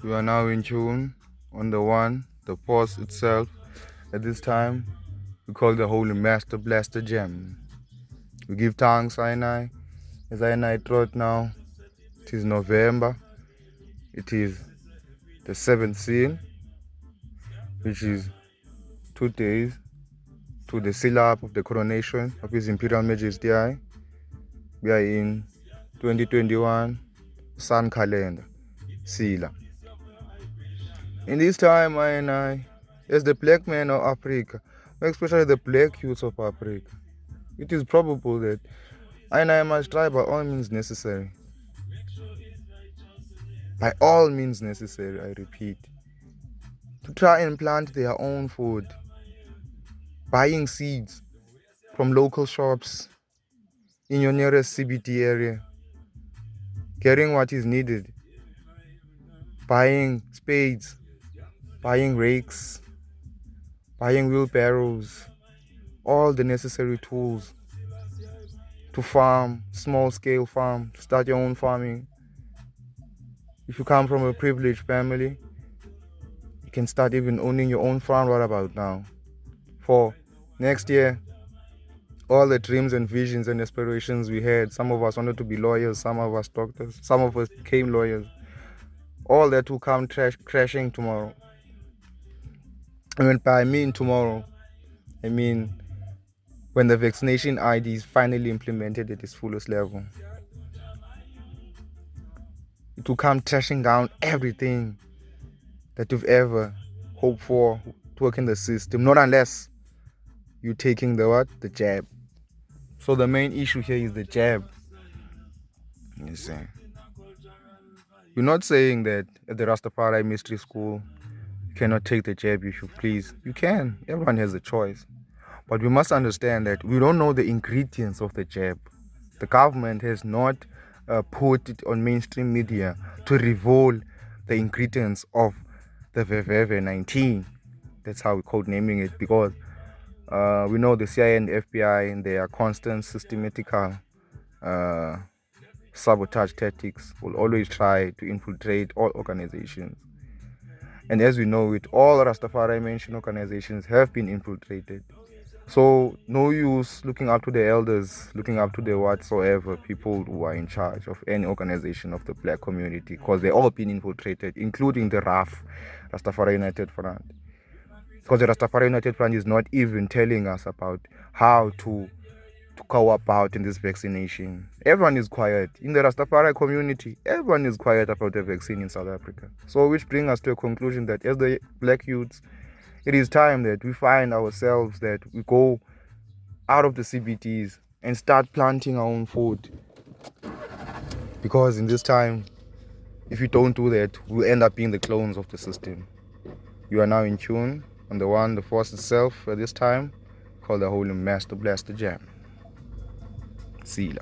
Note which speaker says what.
Speaker 1: We are now in tune on the one, the pause itself. At this time, we call the Holy Master Blaster Gem. We give thanks, Sinai. As I thought now, it is November. It is the 7th seal, which is 2 days to the seal up of the coronation of His Imperial Majesty. We are in 2021 Sun calendar, Sila. In this time, as the black men of Africa, especially the black youths of Africa, it is probable that I must try by all means necessary. By all means necessary, I repeat. To try and plant their own food. Buying seeds from local shops in your nearest CBD area. Getting what is needed. Buying spades. Buying rakes. Buying wheelbarrows. All the necessary tools to farm, small scale farm, to start your own farming. If you come from a privileged family, you can start even owning your own farm right about now. For next year, all the dreams and visions and aspirations we had, some of us wanted to be lawyers, some of us doctors, some of us became lawyers. All that will come crashing tomorrow. And by I mean tomorrow, I mean when the vaccination ID is finally implemented at its fullest level. It will come trashing down everything that you've ever hoped for to work in the system, not unless you're taking the jab. So the main issue here is the jab. You see, we're not saying that at the Rastafari Mystery School you cannot take the jab if you please. You can. Everyone has a choice. But we must understand that we don't know the ingredients of the jab. The government has not put it on mainstream media to reveal the ingredients of the VVV 19. That's how we code naming it, because we know the CIA and the FBI and their constant systematical sabotage tactics will always try to infiltrate all organizations. And as we know it, all Rastafari mentioned organizations have been infiltrated. So no use looking up to the elders, looking up to the whatsoever people who are in charge of any organization of the black community, because they've all been infiltrated, including the RAF, Rastafari United Front. Because the Rastafari United Front is not even telling us about how to go about in this vaccination. Everyone is quiet. In the Rastafari community, everyone is quiet about the vaccine in South Africa. So which brings us to a conclusion that as the black youths, it is time that we find ourselves, that we go out of the CBDs and start planting our own food. Because in this time, if you don't do that, we'll end up being the clones of the system. You are now in tune on the one, the force itself at this time, called the Holy Master Blaster Jam. See ya.